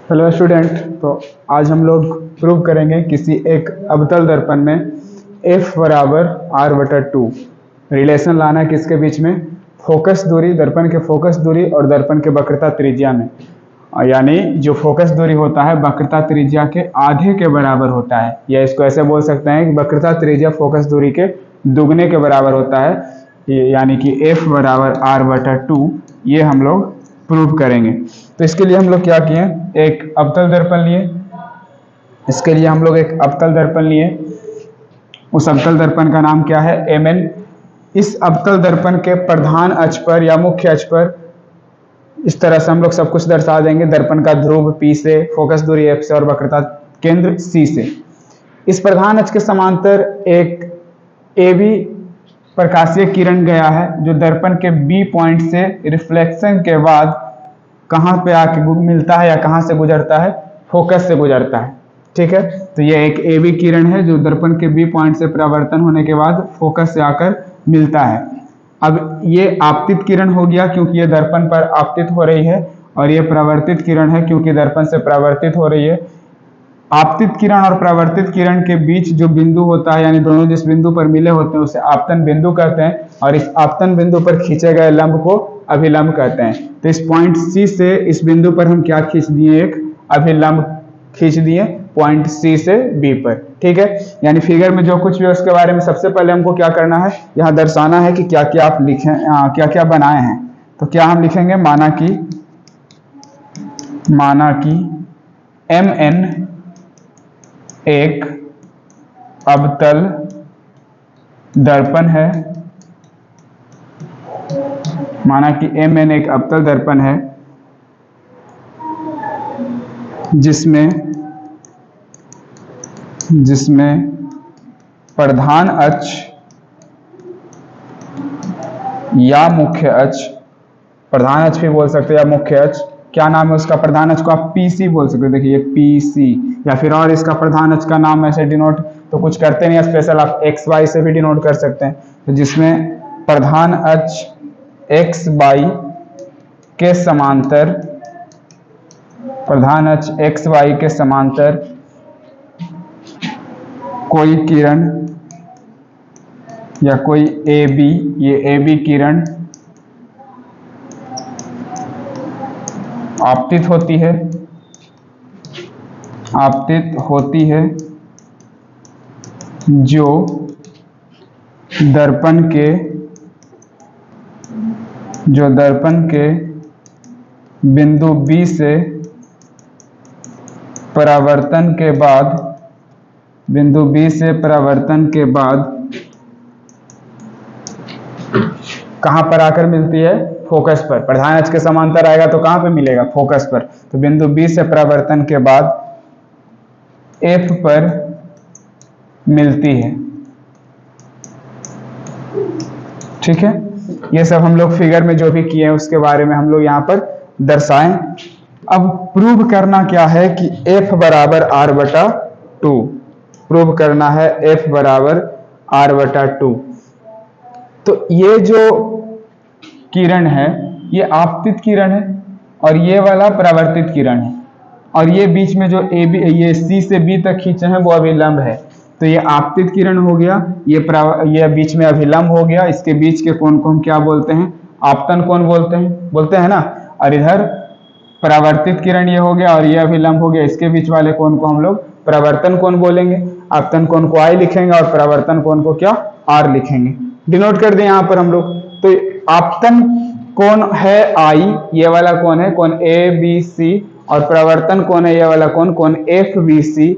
Hello student. तो आज हम लोग प्रूव करेंगे किसी एक अवतल दर्पण में f बराबर r बटा 2 रिलेशन लाना है किसके बीच में, फोकस दूरी, दर्पण के फोकस दूरी और दर्पण के वक्रता त्रिज्या में। यानी जो फोकस दूरी होता है वक्रता त्रिज्या के आधे के बराबर होता है, या इसको ऐसे बोल सकते हैं कि वक्रता त्रिज्या फोकस दूरी के दुगने के बराबर होता है, यानी कि f बराबर r बटा 2। ये हम लोग प्रूव करेंगे। तो इसके लिए हम लोग क्या किए, एक अवतल दर्पण लिए। इसके लिए हम लोग एक अवतल दर्पण लिए। उस अवतल दर्पण का नाम क्या है, mn। इस अवतल दर्पण के प्रधान अक्ष पर या मुख्य अक्ष पर इस तरह से हम लोग सब कुछ दर्शा देंगे। दर्पण का ध्रुव P से, फोकस दूरी F से और वक्रता केंद्र C से। इस प्रधान अक्ष के समांतर एक AB प्रकाशीय किरण गया है, जो दर्पण के B पॉइंट से रिफ्लेक्शन के बाद कहाँ पे आके मिलता है या कहाँ से गुजरता है, फोकस से गुजरता है। ठीक है, तो ये एक AB किरण है जो दर्पण के B पॉइंट से परावर्तन होने के बाद फोकस से आकर मिलता है। अब ये आपतित किरण हो गया क्योंकि ये दर्पण पर आपतित हो रही है, और ये परावर्तित किरण है क्योंकि दर्पण से परावर्तित हो रही है। आपतित किरण और परावर्तित किरण के बीच जो बिंदु होता है, यानी दोनों जिस बिंदु पर मिले होते हैं उसे आपतन बिंदु कहते हैं, और इस आपतन बिंदु पर खींचे गए लंब को अभिलंब कहते हैं। तो इस पॉइंट C से इस बिंदु पर हम क्या खींच दिए, एक अभिलंब खींच दिए पॉइंट C से B पर। ठीक है, यानी फिगर में जो कुछ भी उसके बारे में सबसे पहले हमको क्या करना है, यहाँ दर्शाना है कि क्या क्या आप लिखें, क्या क्या बनाए हैं। तो क्या हम लिखेंगे, माना कि MN एक अवतल दर्पण है। माना कि MN एक अवतल दर्पण है जिसमें प्रधान अक्ष या मुख्य अक्ष, प्रधान अक्ष भी बोल सकते हैं या मुख्य अक्ष, क्या नाम है उसका, प्रधान अक्ष को आप PC बोल सकते हो। देखिए PC, या फिर और इसका प्रधान अक्ष का नाम ऐसे डिनोट तो कुछ करते नहीं, स्पेशल आप XY से भी डिनोट कर सकते हैं। तो जिसमें प्रधान अक्ष XY के समांतर, प्रधान अक्ष XY के समांतर कोई किरण या कोई AB, ये AB किरण आपतित होती है जो दर्पण के बिंदु B से परावर्तन के बाद कहां पर आकर मिलती है, फोकस पर। प्रधान अक्ष के समांतर आएगा तो कहां पे मिलेगा, फोकस पर। तो बिंदु B से परावर्तन के बाद F पर मिलती है। ठीक है, ये सब हम लोग फिगर में जो भी किए हैं उसके बारे में हम लोग यहाँ पर दर्शाएं। अब प्रूव करना क्या है कि F बराबर R बटा 2। प्रूव करना है F बराबर R बटा 2। तो ये जो किरण है ये आपतित किरण है और ये वाला परावर्तित किरण है, और ये बीच में जो ये C से B तक खींचे हैं वो अभिलंब है। तो ये आपतित किरण हो गया, ये बीच में अभिलंब हो गया। इसके बीच के कोण को हम क्या बोलते हैं, आपतन कोण बोलते हैं ना। और इधर परावर्तित किरण ये हो गया और ये अभिलंब हो गया, इसके बीच वाले कोण को हम लोग परावर्तन कोण बोलेंगे। आपतन कोण को I लिखेंगे और परावर्तन कोण को क्या, R लिखेंगे। डिनोट कर दें यहाँ पर हम लोग। तो आपतन कोण है I, ये वाला कोण है कोण ABC, और परावर्तन कोण है ये वाला कोण FBC।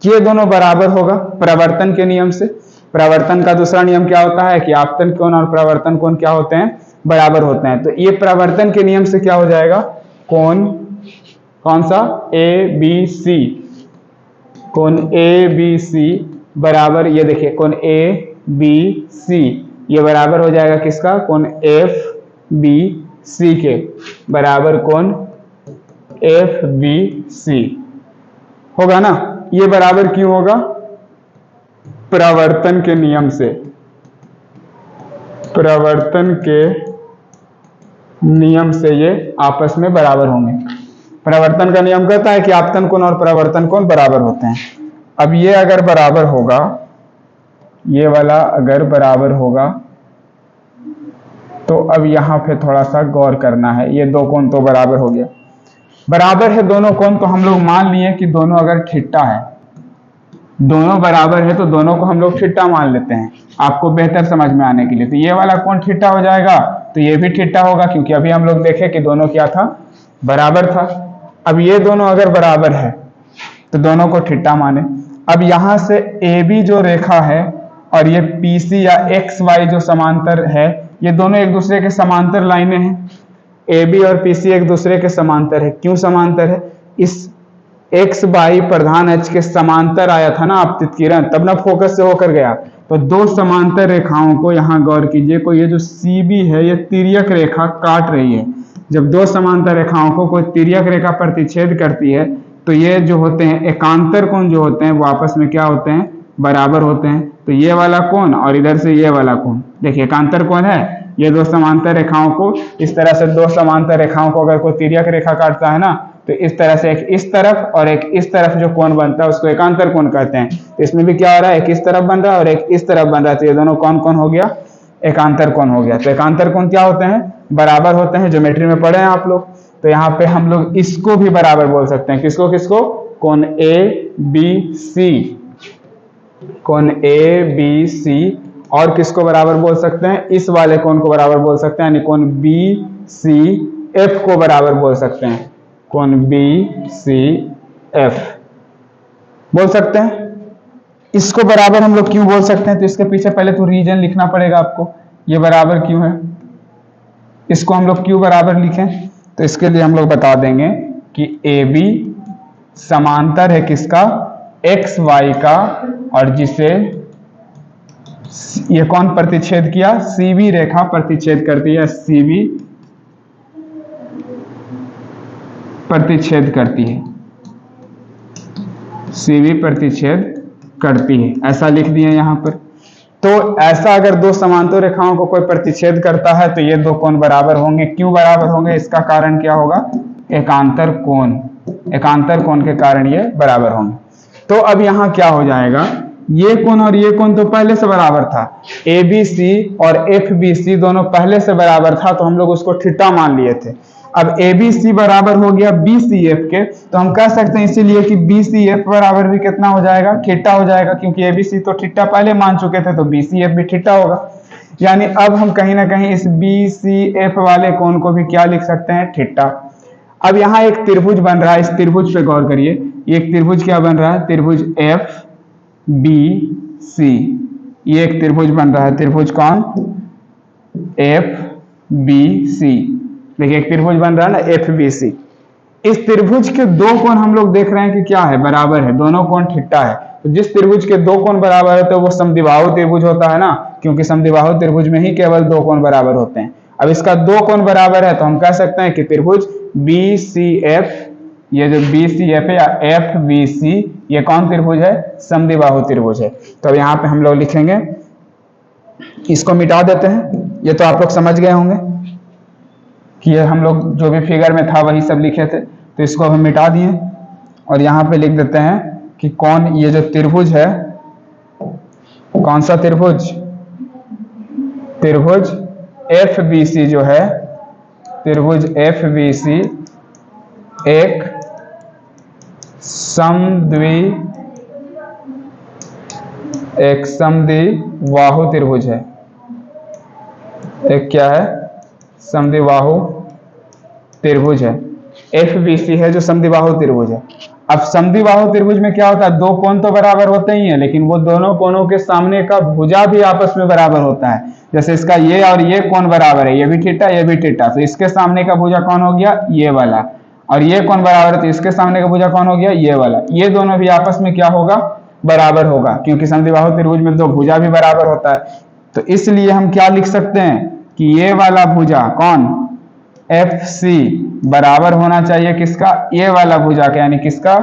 ये दोनों बराबर होगा परावर्तन के नियम से। परावर्तन का दूसरा नियम क्या होता है कि आपतन कोण और परावर्तन कोण क्या होते हैं, बराबर होते हैं। तो ये परावर्तन के नियम से क्या हो जाएगा, कोण कौन सा, ABC, कोण ABC बराबर, ये देखिए कोण ABC ये बराबर हो जाएगा किसका, कोण FBC के बराबर कोण FBC होगा ना। ये बराबर क्यों होगा, परावर्तन के नियम से। परावर्तन के नियम से ये आपस में बराबर होंगे। परावर्तन का नियम कहता है कि आपतन कोण और परावर्तन कोण बराबर होते हैं। अब ये अगर बराबर होगा, ये वाला अगर बराबर होगा, तो अब यहाँ पे थोड़ा सा गौर करना है। ये दो कोण तो बराबर हो गया, बराबर है दोनों कोण, तो हम लोग मान लिए कि दोनों अगर थीटा है, दोनों बराबर है, तो दोनों को हम लोग थीटा मान लेते हैं आपको बेहतर समझ में आने के लिए। तो ये वाला कोण थीटा हो जाएगा, तो ये भी थीटा होगा, क्योंकि अभी हम लोग देखे कि दोनों क्या था, बराबर था। अब ये दोनों अगर बराबर है तो दोनों को थीटा माने। अब यहां से ए बी जो रेखा है और ये पी सी या एक्स वाई जो समांतर है, ये दोनों एक दूसरे के समांतर लाइनें हैं। ए बी और पी सी एक दूसरे के समांतर है। क्यों समांतर है? इस एक्स वाई प्रधान अक्ष के समांतर आया था ना आपतित किरण, तब ना फोकस से होकर गया। तो दो समांतर रेखाओं को यहाँ गौर कीजिए, कोई ये जो सी बी है, ये तिर्यक रेखा काट रही है। जब दो समांतर रेखाओं को कोई तिर्यक रेखा प्रतिच्छेद करती है, तो ये जो होते हैं एकांतर कोण जो होते हैं, वो आपस में क्या होते हैं, बराबर होते हैं। तो ये वाला कोण और इधर से ये वाला कोण, देखिए एकांतर कोण है। ये दो समांतर रेखाओं को, इस तरह से दो समांतर रेखाओं को अगर कोई तिर्यक रेखा काटता है ना, तो इस तरह से एक इस तरफ और एक इस तरफ जो कोण बनता है उसको एकांतर कोण कहते हैं। तो इसमें भी क्या हो रहा है, एक इस तरफ बन रहा है और एक इस तरफ बन रहा है, तो ये दोनों कौन कौन हो गया, एकांतर कोण हो गया। तो एकांतर कोण क्या होते हैं, बराबर होते हैं। ज्योमेट्री में पढ़े हैं आप लोग। तो यहाँ पे हम लोग इसको भी बराबर बोल सकते हैं। किसको किसको? कोण ए बी सी, कोण ए बी सी। और किसको बराबर बोल सकते हैं? इस वाले कोण को बराबर बोल सकते हैं, यानी कोण बी सी एफ को बराबर बोल सकते हैं। कोण बी सी एफ बोल सकते हैं। इसको बराबर हम लोग क्यों बोल सकते हैं? तो इसके पीछे पहले तो रीजन लिखना पड़ेगा आपको, ये बराबर क्यों है, इसको हम लोग क्यों बराबर लिखें। तो इसके लिए हम लोग बता देंगे कि ए बी समांतर है किसका, एक्स वाई का, और जिसे ये कौन प्रतिच्छेद किया, सी बी रेखा प्रतिच्छेद करती है, सी बी प्रतिच्छेद करती है, सी बी प्रतिच्छेद करती है, ऐसा लिख दिए यहां पर। तो ऐसा अगर दो समांतर रेखाओं को कोई प्रतिच्छेद करता है तो ये दो कोण बराबर होंगे। क्यों बराबर होंगे? इसका कारण क्या होगा, एकांतर कोण, एकांतर कोण के कारण ये बराबर होंगे। तो अब यहाँ क्या हो जाएगा, ये कोण और ये कोण तो पहले से बराबर था, ए बी सी और एफ बी सी दोनों पहले से बराबर था, तो हम लोग उसको थीटा मान लिए थे। अब ए बी सी बराबर हो गया बी सी एफ के, तो हम कह सकते हैं इसीलिए कि बी सी एफ बराबर भी कितना हो जाएगा, थीटा हो जाएगा, क्योंकि ए बी सी तो थीटा पहले मान चुके थे, तो बी सी एफ भी थीटा होगा। यानी अब हम कहीं ना कहीं इस बी सी एफ वाले कोण को भी क्या लिख सकते हैं, थीटा। अब यहाँ एक त्रिभुज बन रहा है, इस त्रिभुज पे गौर करिए। ये एक त्रिभुज क्या बन रहा है, त्रिभुज एफ बी सी, ये एक त्रिभुज बन रहा है। त्रिभुज कौन, एफ बी सी। देखिए एक त्रिभुज बन रहा है ना, एफ बी सी। इस त्रिभुज के दो कोण हम लोग देख रहे हैं कि क्या है, बराबर है, दोनों कोण थीटा है। तो जिस त्रिभुज के दो कोण बराबर होते हैं वो समद्विबाहु त्रिभुज होता है ना, क्योंकि समद्विबाहु त्रिभुज में ही केवल दो कोण बराबर होते हैं। अब इसका दो कोण बराबर है, तो हम कह सकते हैं कि त्रिभुज बी सी एफ, ये जो बी सी एफ है या एफ बी सी, ये कौन त्रिभुज है, समद्विबाहु त्रिभुज है। तो अब यहाँ पे हम लोग लिखेंगे, इसको मिटा देते हैं। ये तो आप लोग समझ गए होंगे कि ये हम लोग जो भी फिगर में था वही सब लिखे थे, तो इसको हम मिटा दिए और यहाँ पे लिख देते हैं कि कौन, ये जो त्रिभुज है, कौन सा त्रिभुज, त्रिभुज एफ बी सी जो है, त्रिभुज एफ बी सी एक समद्विबाहु त्रिभुज है। एक क्या है, समद्विबाहु त्रिभुज है। एफ बी सी है जो समद्विबाहु त्रिभुज है। अब समद्विबाहु त्रिभुज में क्या होता है, दो कोण तो बराबर होते ही हैं, लेकिन वो दोनों कोणों के सामने का भुजा भी आपस में बराबर होता है। जैसे इसका ये और ये कोण बराबर है, ये भी थीटा ये भी थीटा, तो इसके सामने का भुजा कौन हो गया, ये वाला, और ये कोण बराबर है तो इसके सामने का भुजा कौन हो गया, ये वाला। ये दोनों भी आपस में क्या होगा, बराबर होगा, क्योंकि समद्विबाहु त्रिभुज में दो भुजा भी बराबर होता है। तो इसलिए हम क्या लिख सकते हैं कि ये वाला भुजा कौन, एफ सी बराबर होना चाहिए किसका, ये वाला भुजा का, यानी किसका,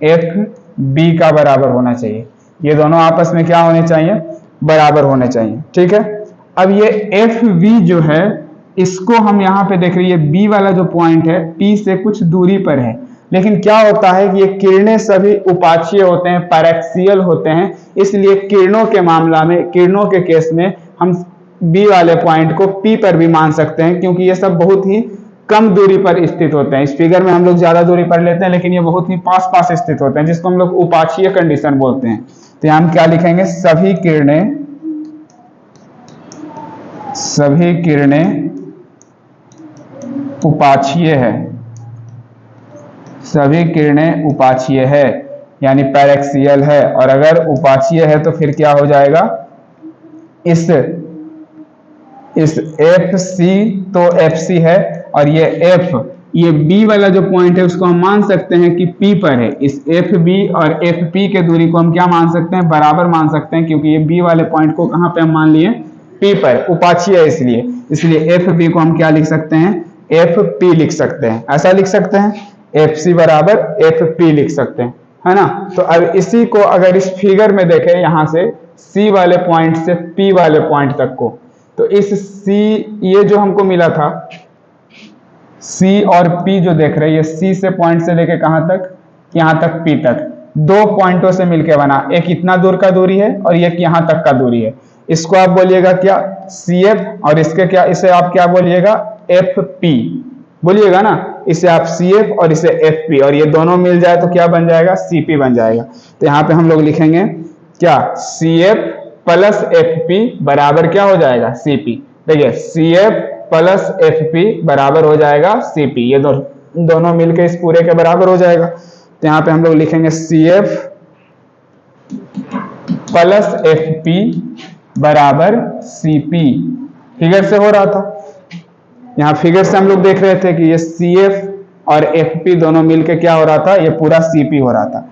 एफ बी का बराबर होना चाहिए। ये दोनों आपस में क्या होने चाहिए, बराबर होने चाहिए। ठीक है। अब ये एफ बी जो है, इसको हम यहाँ पे देख रही है, बी वाला जो पॉइंट है पी से कुछ दूरी पर है, लेकिन क्या होता है कि ये किरणें सभी उपाक्षीय होते हैं, पैरेक्सियल होते हैं, इसलिए किरणों के मामला में, किरणों के केस में हम बी वाले पॉइंट को पी पर भी मान सकते हैं, क्योंकि ये सब बहुत ही कम दूरी पर स्थित होते हैं। इस फिगर में हम लोग ज्यादा दूरी पर लेते हैं, लेकिन ये बहुत ही पास पास स्थित होते हैं, जिसको हम लोग उपाक्षीय कंडीशन बोलते हैं। तो यहाँ हम क्या लिखेंगे, सभी किरणें उपाक्षीय है, सभी किरणें उपाक्षीय है यानी पैरेक्सियल है। और अगर उपाक्षीय है तो फिर क्या हो जाएगा, इस एफ सी, तो एफ सी है, और ये एफ, ये बी वाला जो पॉइंट है उसको हम मान सकते हैं कि पी पर है। इस एफ बी और एफ पी के दूरी को हम क्या मान सकते हैं, बराबर मान सकते हैं, क्योंकि ये बी वाले पॉइंट को कहां पे हम मान लिए, पी पर, उपाक्षीय है इसलिए एफ बी को हम क्या लिख सकते हैं, एफ पी लिख सकते हैं। ऐसा लिख सकते हैं, एफ सी बराबर एफ पी लिख सकते हैं, है ना। तो अब इसी को अगर इस फिगर में देखें, यहां से सी वाले पॉइंट से पी वाले पॉइंट तक को, तो इस सी, ये जो हमको मिला था सी और पी जो देख रहे हैं, ये सी से पॉइंट से लेके कहां तक, यहां तक पी तक, दो पॉइंटों से मिलकर बना, एक इतना दूर का दूरी है और एक यहां तक का दूरी है। इसको आप बोलिएगा क्या, सी एफ, और इसके क्या, इसे आप क्या बोलिएगा, एफ पी बोलिएगा ना, इसे आप सी एफ और इसे एफ पी, और ये दोनों मिल जाए तो क्या बन जाएगा, सी पी बन जाएगा। तो यहाँ पे हम लोग लिखेंगे क्या, C F plus F P बराबर क्या हो जाएगा, सी पी। देखिए C F plus F P बराबर हो जाएगा सी पी, ये दोनों मिलकर इस पूरे के बराबर हो जाएगा। तो यहाँ पे हम लोग लिखेंगे C F plus F P बराबर सी पी। फिगर से हो रहा था, यहाँ फिगर से हम लोग देख रहे थे कि ये सी एफ और एफ पी दोनों मिलके क्या हो रहा था, ये पूरा सी पी हो रहा था।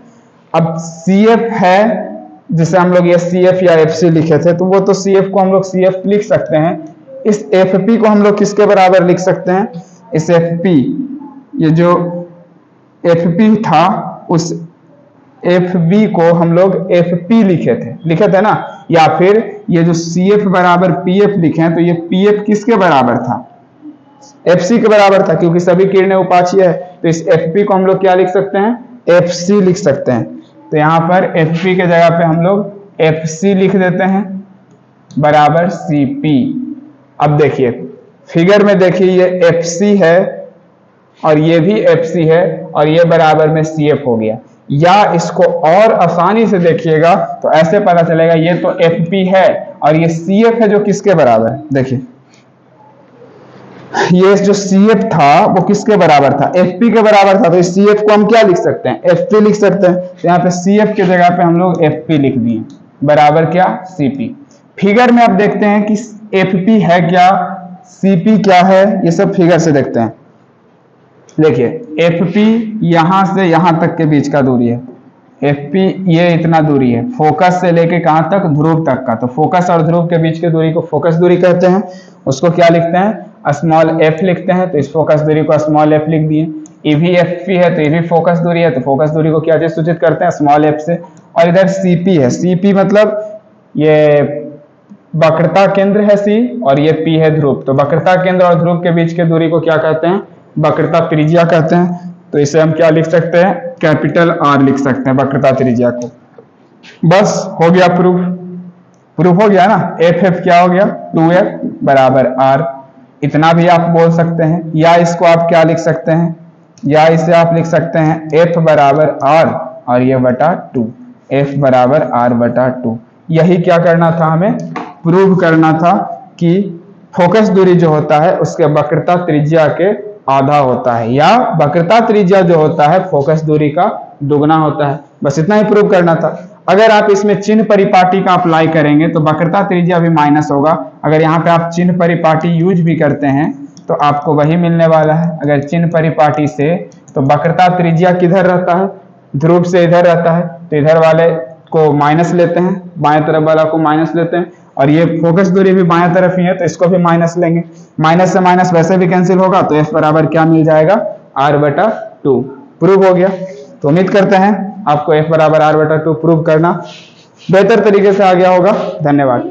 अब सी एफ है, जिसे हम लोग ये सी एफ या एफ सी लिखे थे, तो वो तो सी एफ को हम लोग सी एफ लिख सकते हैं। इस एफ पी को हम लोग किसके बराबर लिख सकते हैं, इस एफ पी, ये जो एफ पी था उस एफ बी को हम लोग एफ पी लिखे थे ना, या फिर ये जो सी एफ बराबर पी एफ लिखे हैं, तो ये पी एफ किसके बराबर था, एफ सी के बराबर था, क्योंकि सभी किरणें उपाक्षीय है। तो इस एफ पी को हम लोग क्या लिख सकते हैं, एफ सी लिख सकते हैं। तो यहाँ पर एफ पी के जगह पे हम लोग एफ सी लिख देते हैं बराबर सी पी। अब देखिए फिगर में देखिए, ये एफ सी है और ये भी एफ सी है, और ये बराबर में सी एफ हो गया। या इसको और आसानी से देखिएगा तो ऐसे पता चलेगा, ये तो एफ पी है और ये सी एफ है, जो किसके बराबर है, देखिए ये जो सी एफ था वो किसके बराबर था, एफ पी के बराबर था। तो इस सी एफ को हम क्या लिख सकते हैं, एफ पी लिख सकते हैं। तो यहाँ पे सी एफ की जगह पे हम लोग एफ पी लिख दिए बराबर क्या, सी पी। फिगर में अब देखते हैं कि एफ पी है क्या, सी पी क्या है, ये सब फिगर से देखते हैं। देखिए एफ पी यहां से यहां तक के बीच का दूरी है, एफ पी ये इतना दूरी है, फोकस से लेके कहां तक, ध्रुव तक का। तो फोकस और ध्रुव के बीच की दूरी को फोकस दूरी कहते हैं। उसको क्या लिखते हैं, स्मॉल एफ लिखते हैं। तो इस फोकस दूरी को स्मॉल एफ लिख दिए। ये भी एफ पी है, तो ये भी फोकस दूरी है, तो फोकस दूरी को क्या सूचित करते हैं, स्मॉल एफ से। और इधर सी पी है, सी पी मतलब ये वक्रता केंद्र है सी, और ये पी है ध्रुव। तो वक्रता केंद्र और ध्रुव के बीच की दूरी को क्या कहते हैं, वक्रता त्रिज्या कहते हैं। तो इसे हम क्या लिख सकते हैं, कैपिटल आर लिख सकते हैं वक्रता त्रिज्या को। बस हो गया प्रूफ हो गया ना। एफ एफ क्या हो गया, 2f बराबर आर। इतना भी आप बोल सकते हैं, या इसको आप क्या लिख सकते हैं, या इसे आप लिख सकते हैं f बराबर आर और ये बटा 2, f बराबर आर बटा 2। यही क्या करना था, हमें प्रूव करना था कि फोकस दूरी जो होता है उसके वक्रता त्रिज्या के आधा होता है, या वक्रता त्रिज्या जो होता है फोकस दूरी का दुगना होता है। बस इतना ही प्रूव करना था। अगर आप इसमें चिन्ह परिपाटी का अप्लाई करेंगे तो वक्रता त्रिज्या भी माइनस होगा। अगर यहाँ पे आप चिन्ह परिपाटी यूज भी करते हैं तो आपको वही मिलने वाला है। अगर चिन्ह परिपाटी से, तो वक्रता त्रिज्या किधर रहता है, ध्रुव से इधर रहता है, तो इधर वाले को माइनस लेते हैं, बाएं तरफ वाला को माइनस लेते हैं, और ये फोकस दूरी भी बाएं तरफ ही है तो इसको भी माइनस लेंगे। माइनस से माइनस वैसे भी कैंसिल होगा, तो f बराबर क्या मिल जाएगा, r बटा 2। प्रूव हो गया। तो उम्मीद करते हैं आपको f बराबर r बटा 2 प्रूव करना बेहतर तरीके से आ गया होगा। धन्यवाद।